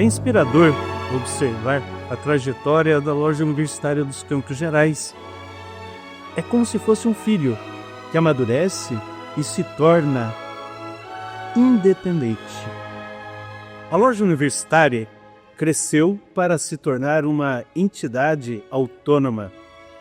É inspirador observar a trajetória da loja universitária dos Campos Gerais. É como se fosse um filho que amadurece e se torna independente. A loja universitária cresceu para se tornar uma entidade autônoma.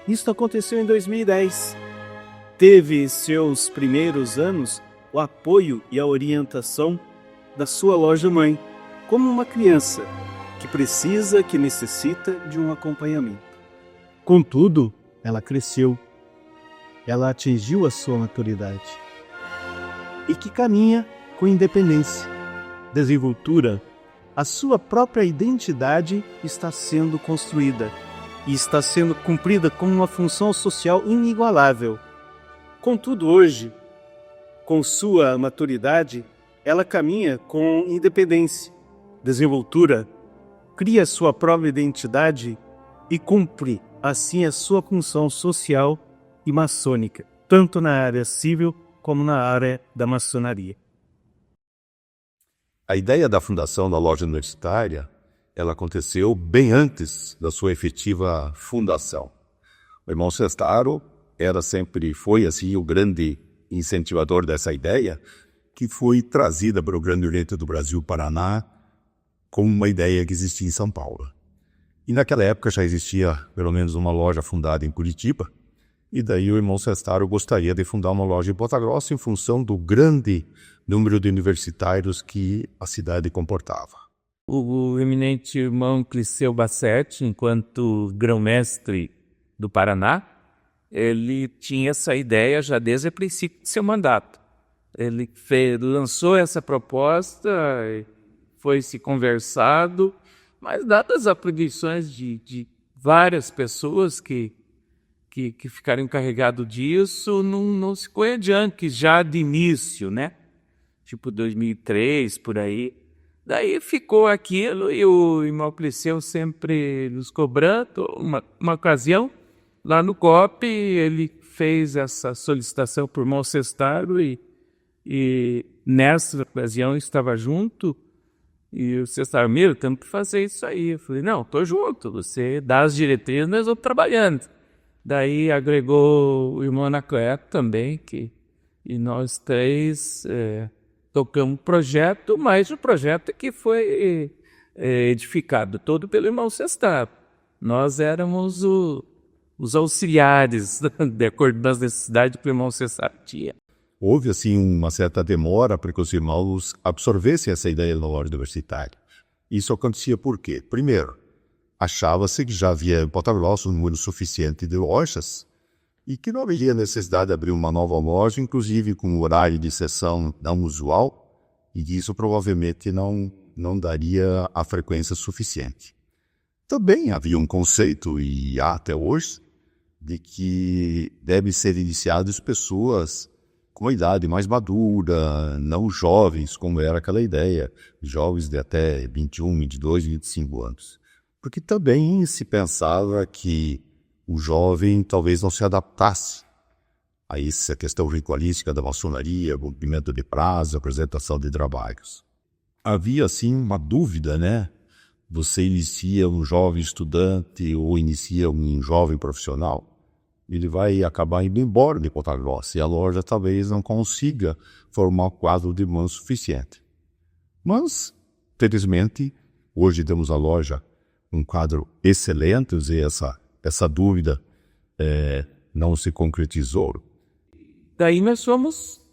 Isso aconteceu em 2010. Teve seus primeiros anos o apoio e a orientação da sua loja-mãe, como uma criança que necessita de um acompanhamento. Contudo, ela cresceu, ela atingiu a sua maturidade e que caminha com independência, desenvoltura. A sua própria identidade está sendo construída e está sendo cumprida como uma função social inigualável. Contudo, hoje, com sua maturidade, ela caminha com independência, desenvoltura, cria sua própria identidade e cumpre, assim, a sua função social e maçônica, tanto na área civil como na área da maçonaria. A ideia da fundação da loja universitária, ela aconteceu bem antes da sua efetiva fundação. O irmão Sestaro foi assim o grande incentivador dessa ideia, que foi trazida para o Grande Oriente do Brasil, Paraná, como uma ideia que existia em São Paulo. E naquela época já existia pelo menos uma loja fundada em Curitiba, e daí o irmão Sestaro gostaria de fundar uma loja em Ponta Grossa em função do grande número de universitários que a cidade comportava. O eminente irmão Cliceu Bassetti, enquanto grão-mestre do Paraná, ele tinha essa ideia já desde o princípio de seu mandato. Ele lançou essa proposta, foi se conversado, mas dadas as atribuições de várias pessoas que ficaram encarregadas disso, não se foi adiante já de início, né? Tipo 2003, por aí. Daí ficou aquilo e o irmão Cliceu sempre nos cobrando. Uma ocasião, lá no COP, ele fez essa solicitação por irmão Sestaro e nessa ocasião estava junto. E o Sestaro, temos que fazer isso aí. Eu falei, não, estou junto, você dá as diretrizes, nós vamos trabalhando. Daí agregou o irmão Anacleto também, e nós três tocamos o projeto, mas o projeto que foi edificado todo pelo irmão Sestaro. Nós éramos os auxiliares, de acordo com as necessidades que o irmão Sestaro tinha. Houve, assim, uma certa demora para que os irmãos absorvessem essa ideia da loja universitária. Isso acontecia por quê? Primeiro, achava-se que já havia em Ponta Grossa um número suficiente de lojas e que não haveria necessidade de abrir uma nova loja, inclusive com um horário de sessão não usual, e que isso provavelmente não daria a frequência suficiente. Também havia um conceito, e há até hoje, de que devem ser iniciadas pessoas com uma idade mais madura, não jovens, como era aquela ideia, jovens de até 21, 22, 25 anos. Porque também se pensava que o jovem talvez não se adaptasse a essa questão ritualística da maçonaria, cumprimento de prazo, apresentação de trabalhos. Havia, assim, uma dúvida, né? Você inicia um jovem estudante ou inicia um jovem profissional, ele vai acabar indo embora de Ponta Grossa e a loja talvez não consiga formar um quadro de irmãos suficiente. Mas, felizmente, hoje temos a loja um quadro excelente, e essa dúvida não se concretizou. Daí nós fomos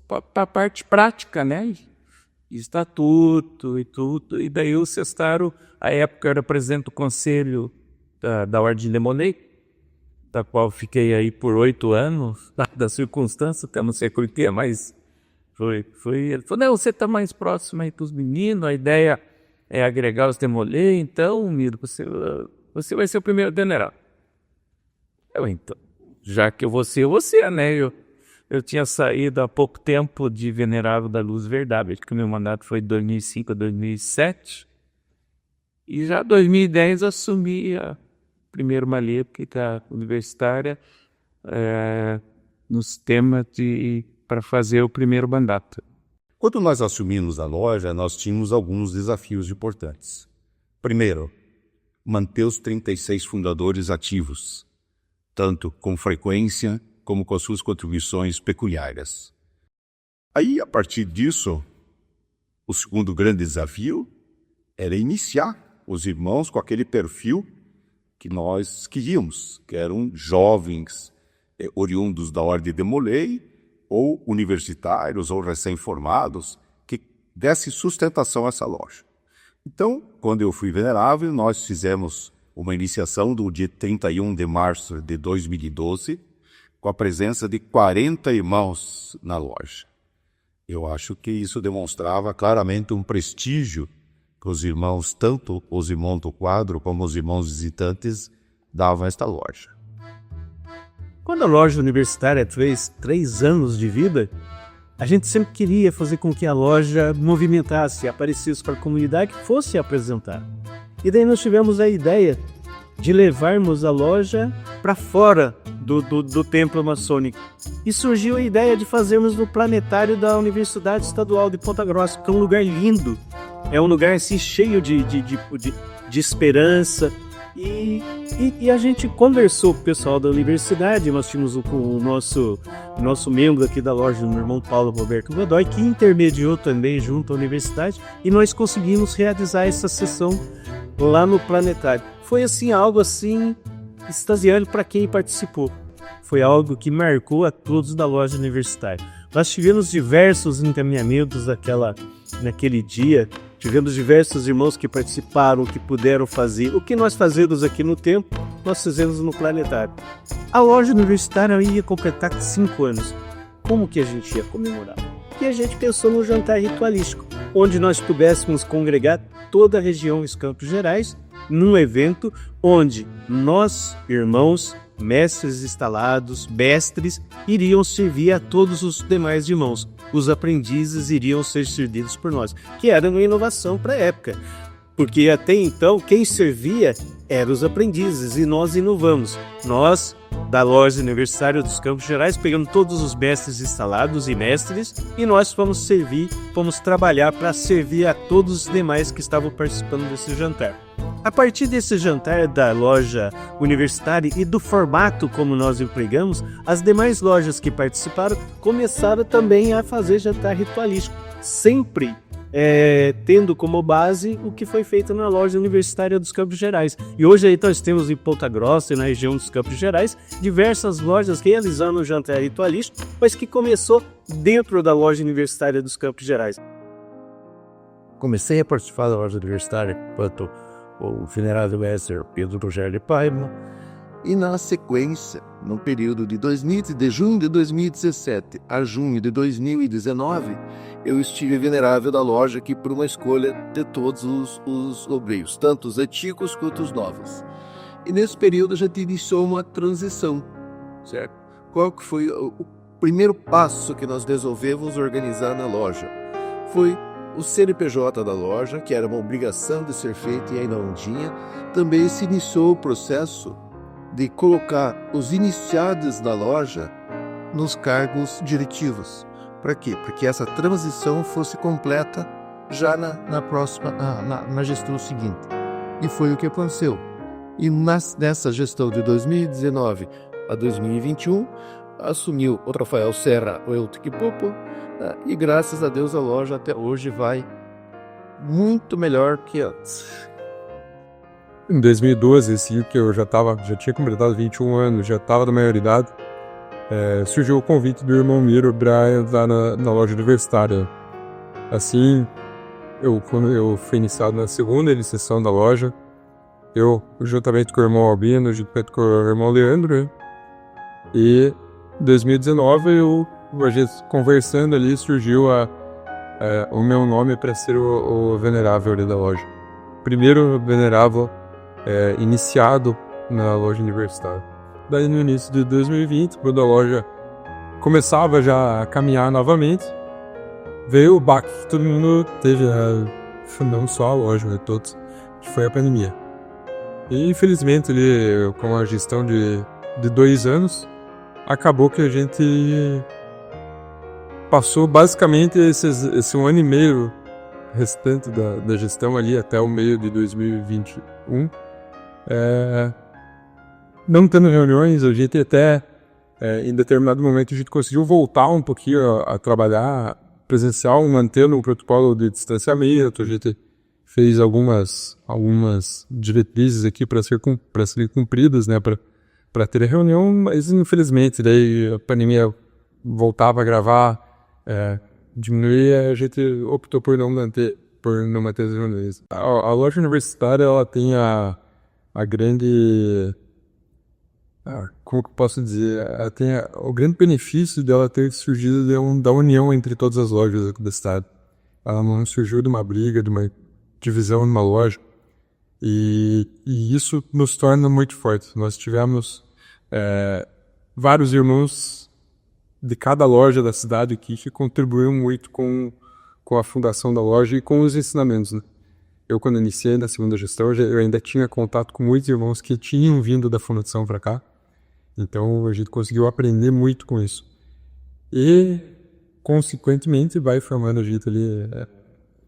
para a parte prática, né? Estatuto e tudo. E daí o Sestaro, à época, era presidente do conselho da Ordem de Monei, da qual fiquei aí por 8 anos, da circunstância, até não sei por quê, mas foi. Ele falou, não, você está mais próximo aí dos meninos, a ideia é agregar os Demolei, então, Miro, você vai ser o primeiro general. Então, já que eu vou ser, né? Eu tinha saído há pouco tempo de Venerável da Luz Verdade, acho que o meu mandato foi de 2005 a 2007, e já em 2010 assumi a primeira malífica universitária nos temas para fazer o primeiro mandato. Quando nós assumimos a loja, nós tínhamos alguns desafios importantes. Primeiro, manter os 36 fundadores ativos, tanto com frequência como com as suas contribuições pecuniárias. Aí, a partir disso, o segundo grande desafio era iniciar os irmãos com aquele perfil que nós queríamos, que eram jovens oriundos da Ordem de Molay, ou universitários, ou recém-formados, que desse sustentação a essa loja. Então, quando eu fui venerável, nós fizemos uma iniciação do dia 31 de março de 2012, com a presença de 40 irmãos na loja. Eu acho que isso demonstrava claramente um prestígio que os irmãos, tanto os irmãos do quadro como os irmãos visitantes, davam a esta loja. Quando a loja universitária fez 3 anos de vida, a gente sempre queria fazer com que a loja movimentasse, aparecesse para a comunidade, que fosse apresentar. E daí nós tivemos a ideia de levarmos a loja para fora do templo maçônico. E surgiu a ideia de fazermos no planetário da Universidade Estadual de Ponta Grossa, que é um lugar lindo, é um lugar assim, cheio de esperança. E a gente conversou com o pessoal da universidade, nós tínhamos o nosso membro aqui da loja, o meu irmão Paulo Roberto Godoy, que intermediou também junto à universidade, e nós conseguimos realizar essa sessão lá no planetário. Foi assim, algo assim extasiante para quem participou. Foi algo que marcou a todos da loja universitária. Nós tivemos diversos encaminhamentos naquele dia. Tivemos diversos irmãos que participaram, que puderam fazer. O que nós fazemos aqui no templo, nós fizemos no planetário. A loja universitária ia completar 5 anos. Como que a gente ia comemorar? E a gente pensou no jantar ritualístico, onde nós pudéssemos congregar toda a região dos Campos Gerais, num evento onde nós, irmãos, mestres instalados, mestres, iriam servir a todos os demais irmãos. Os aprendizes iriam ser servidos por nós, que era uma inovação para a época, porque até então quem servia eram os aprendizes, e nós inovamos. Nós, da loja universitária dos Campos Gerais, pegamos todos os mestres instalados e mestres, e nós fomos trabalhar para servir a todos os demais que estavam participando desse jantar. A partir desse jantar da loja universitária e do formato como nós empregamos, as demais lojas que participaram começaram também a fazer jantar ritualístico, sempre tendo como base o que foi feito na loja universitária dos Campos Gerais. E hoje aí nós temos em Ponta Grossa e na região dos Campos Gerais diversas lojas realizando o jantar ritualístico, mas que começou dentro da loja universitária dos Campos Gerais. Comecei a participar da loja universitária enquanto o venerável mestre Pedro Rogério de Paiva, e na sequência, no período de junho de 2017 a junho de 2019, eu estive venerável da loja aqui por uma escolha de todos os obreiros, tanto os antigos quanto os novos. E nesse período a gente iniciou uma transição, certo? Qual que foi o primeiro passo que nós resolvemos organizar na loja? Foi o CNPJ da loja, que era uma obrigação de ser feita e ainda não tinha. Também se iniciou o processo de colocar os iniciados da loja nos cargos diretivos. Para quê? Para que essa transição fosse completa já na próxima, na gestão seguinte. E foi o que aconteceu. E nessa gestão de 2019 a 2021, assumiu o Rafael Serra, o Eutiquipopo, e graças a Deus a loja até hoje vai muito melhor que antes. Em 2012, assim, que eu já tinha completado 21 anos, já estava da maioridade, surgiu o convite do irmão Miro para entrar na loja universitária. Assim, quando eu fui iniciado na segunda iniciação da loja, eu, juntamente com o irmão Albino, juntamente com o irmão Leandro, e em 2019, a gente conversando ali, surgiu o meu nome para ser o venerável ali da loja. Primeiro venerável iniciado na loja universitária. Daí no início de 2020, quando a loja começava já a caminhar novamente, veio o baque que todo mundo teve, não só a loja, todos, que foi a pandemia. E infelizmente, ali, com a gestão de 2 anos, acabou que a gente passou basicamente esse 1 ano e meio restante da gestão ali até o meio de 2021, não tendo reuniões. A gente até, em determinado momento, a gente conseguiu voltar um pouquinho a trabalhar presencial, mantendo um protocolo de distanciamento. A gente fez algumas diretrizes aqui para serem cumpridas, né, para ter a reunião, mas infelizmente daí a pandemia voltava a gravar, diminuía, a gente optou por não manter as reuniões. A loja universitária, ela tem a grande... como que eu posso dizer? Ela tem o grande benefício dela ter surgido da união entre todas as lojas da cidade. Ela não surgiu de uma briga, de uma divisão numa loja. E isso nos torna muito fortes. Nós tivemos vários irmãos de cada loja da cidade aqui que contribuíram muito com a fundação da loja e com os ensinamentos, né? Eu, quando iniciei na segunda gestão, eu ainda tinha contato com muitos irmãos que tinham vindo da fundação para cá. Então, a gente conseguiu aprender muito com isso. E, consequentemente, vai formando a gente ali,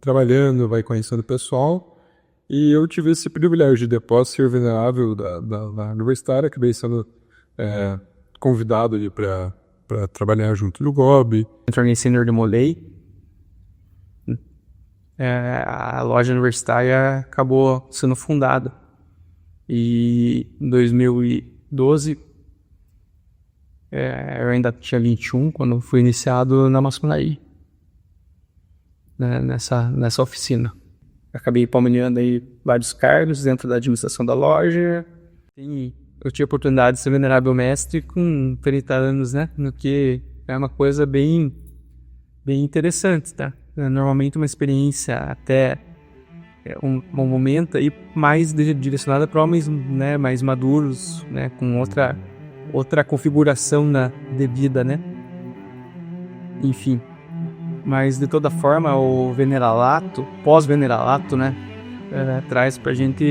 trabalhando, vai conhecendo o pessoal. E eu tive esse privilégio de, após ser venerável da universitária, acabei sendo convidado ali para trabalhar junto do GOB. Me tornei sênior de Molay. A loja universitária acabou sendo fundada. E em 2012, eu ainda tinha 21 quando fui iniciado na maçonaria, né, nessa oficina. Acabei palmilhando aí vários cargos dentro da administração da loja. Eu tive a oportunidade de ser venerável mestre com 30 anos, né? No que é uma coisa bem interessante, tá? Normalmente uma experiência até um momento aí mais direcionada para homens, né, mais maduros, né, com outra configuração de vida, né? Enfim. Mas de toda forma o veneralato, pós-veneralato, né, traz pra gente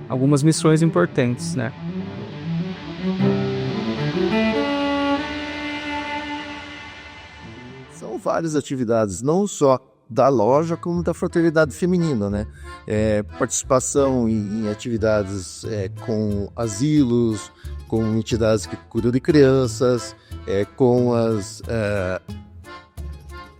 algumas missões importantes, né? São várias atividades, não só da loja, como da fraternidade feminina, né? Participação em atividades com asilos, com entidades que cuidam de crianças, com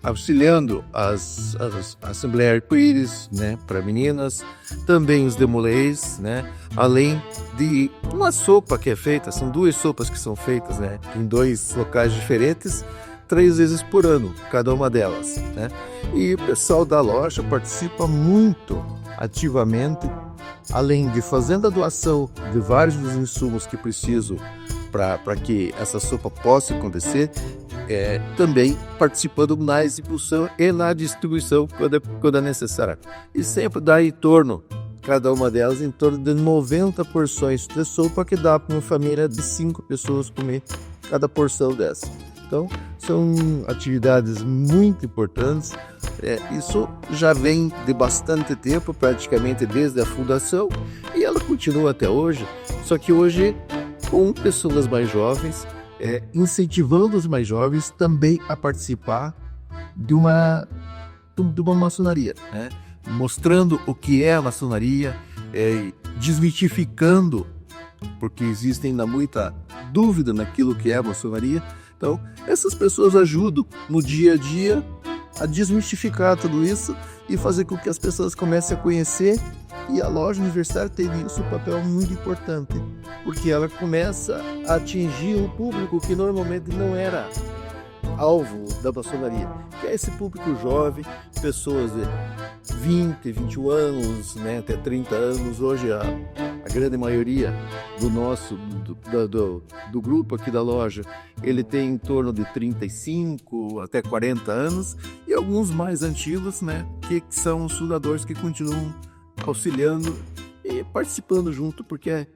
auxiliando as assembleias arco-íris, né, para meninas, também os demolês, né, além de uma sopa que é feita, são 2 sopas que são feitas, né, em 2 locais diferentes, 3 vezes por ano, cada uma delas, né, e o pessoal da loja participa muito ativamente, além de fazendo a doação de vários dos insumos que precisam para que essa sopa possa acontecer, também participando na execução e na distribuição quando é necessário. E sempre dá em torno, cada uma delas, em torno de 90 porções de sopa, que dá para uma família de 5 pessoas comer cada porção dessa. Então, são atividades muito importantes. Isso já vem de bastante tempo, praticamente desde a fundação, e ela continua até hoje, só que hoje com pessoas mais jovens, incentivando os mais jovens também a participar de uma maçonaria, né? Mostrando o que é a maçonaria, desmitificando, porque existe ainda muita dúvida naquilo que é a maçonaria. Então, essas pessoas ajudam no dia a dia a desmistificar tudo isso e fazer com que as pessoas comecem a conhecer. E a loja universitária tem nisso um papel muito importante, porque ela começa a atingir um público que normalmente não era alvo da maçonaria, que é esse público jovem, pessoas de 20, 21 anos, né, até 30 anos. Hoje a grande maioria do grupo aqui da loja, ele tem em torno de 35 até 40 anos, e alguns mais antigos, né, que são os fundadores que continuam auxiliando e participando junto, porque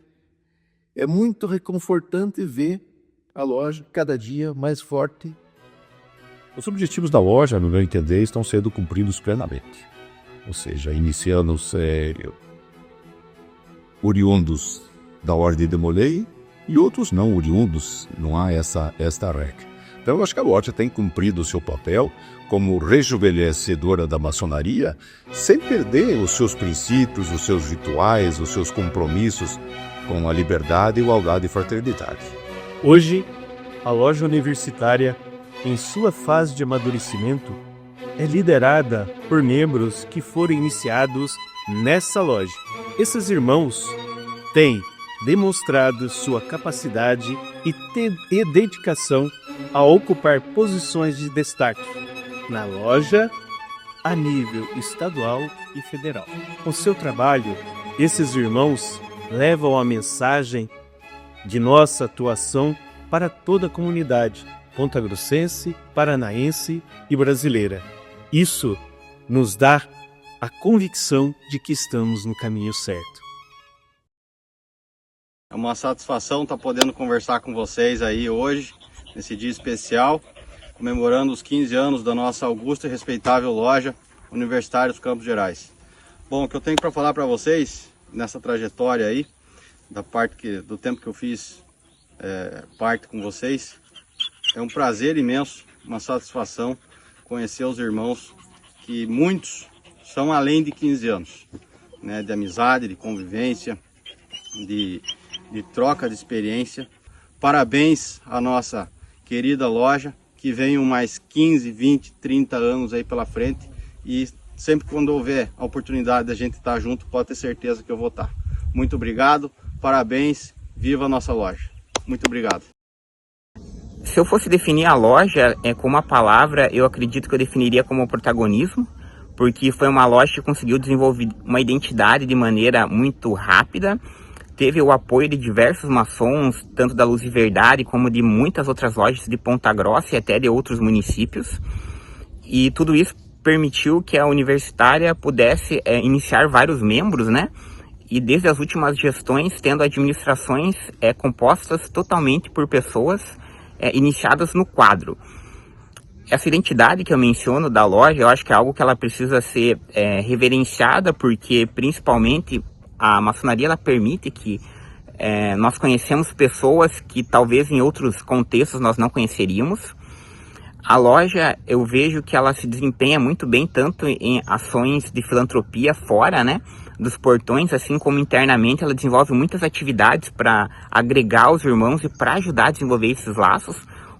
é muito reconfortante ver a loja cada dia mais forte. Os objetivos da loja, no meu entender, estão sendo cumpridos plenamente. Ou seja, iniciando oriundos da Ordem de Molay e outros não oriundos, não há esta regra. Então, eu acho que a loja tem cumprido o seu papel como rejuvenescedora da maçonaria, sem perder os seus princípios, os seus rituais, os seus compromissos com a liberdade, igualdade e fraternidade. Hoje, a loja universitária, em sua fase de amadurecimento, é liderada por membros que foram iniciados nessa loja. Esses irmãos têm demonstrado sua capacidade e dedicação a ocupar posições de destaque na loja a nível estadual e federal. Com seu trabalho, esses irmãos levam a mensagem de nossa atuação para toda a comunidade pontagrossense, paranaense e brasileira. Isso nos dá a convicção de que estamos no caminho certo. É uma satisfação estar podendo conversar com vocês aí hoje, nesse dia especial, comemorando os 15 anos da nossa augusta e respeitável loja Universitários Campos Gerais. Bom, o que eu tenho para falar para vocês nessa trajetória aí, do tempo que eu fiz parte com vocês, é um prazer imenso, uma satisfação conhecer os irmãos, que muitos são além de 15 anos, né, de amizade, de convivência, de troca de experiência. Parabéns à nossa querida loja, que venham mais 15, 20, 30 anos aí pela frente, e sempre quando houver a oportunidade da gente estar junto, pode ter certeza que eu vou estar. Muito obrigado, parabéns, viva a nossa loja. Muito obrigado. Se eu fosse definir a loja com uma palavra, eu acredito que eu definiria como protagonismo, porque foi uma loja que conseguiu desenvolver uma identidade de maneira muito rápida, teve o apoio de diversos maçons, tanto da Luz e Verdade, como de muitas outras lojas de Ponta Grossa e até de outros municípios, e tudo isso permitiu que a universitária pudesse iniciar vários membros, né? E desde as últimas gestões, tendo administrações compostas totalmente por pessoas iniciadas no quadro. Essa identidade que eu menciono da loja, eu acho que é algo que ela precisa ser reverenciada, porque principalmente a maçonaria ela permite que nós conhecemos pessoas que talvez em outros contextos nós não conheceríamos. A loja, eu vejo que ela se desempenha muito bem tanto em ações de filantropia fora, né, dos portões, assim como internamente ela desenvolve muitas atividades para agregar os irmãos e para ajudar a desenvolver esses laços,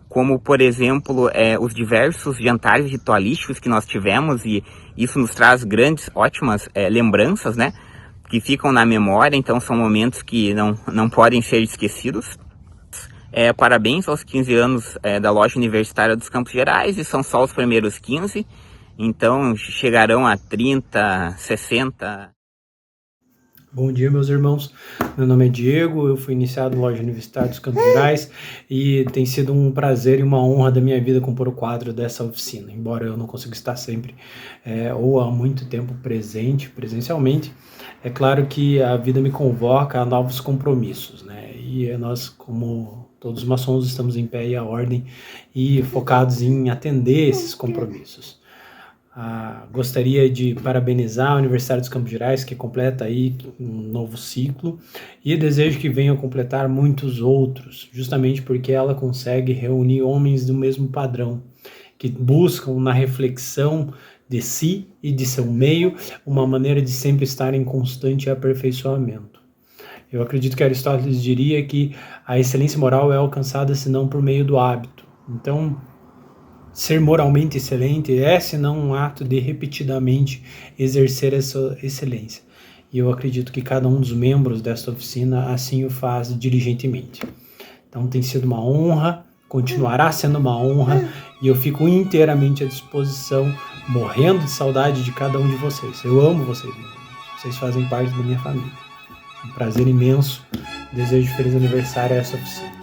como por exemplo os diversos jantares ritualísticos que nós tivemos, e isso nos traz grandes, ótimas lembranças, né, que ficam na memória, então são momentos que não podem ser esquecidos. Parabéns aos 15 anos da loja universitária dos Campos Gerais, e são só os primeiros 15, então chegarão a 30, 60... Bom dia, meus irmãos. Meu nome é Diego, eu fui iniciado na loja universitária dos Campos Gerais e tem sido um prazer e uma honra da minha vida compor o quadro dessa oficina. Embora eu não consiga estar sempre ou há muito tempo presencialmente, é claro que a vida me convoca a novos compromissos, né? E nós, como todos os maçons, estamos em pé e à ordem e focados em atender esses compromissos. Gostaria de parabenizar a Universidade dos Campos Gerais, que completa aí um novo ciclo, e desejo que venha a completar muitos outros, justamente porque ela consegue reunir homens do mesmo padrão, que buscam na reflexão de si e de seu meio uma maneira de sempre estar em constante aperfeiçoamento. Eu acredito que Aristóteles diria que a excelência moral é alcançada senão por meio do hábito. Então, ser moralmente excelente senão um ato de repetidamente exercer essa excelência. E eu acredito que cada um dos membros desta oficina assim o faz diligentemente. Então tem sido uma honra, continuará sendo uma honra, e eu fico inteiramente à disposição, morrendo de saudade de cada um de vocês. Eu amo vocês, vocês fazem parte da minha família. Um prazer imenso, desejo feliz aniversário a essa oficina.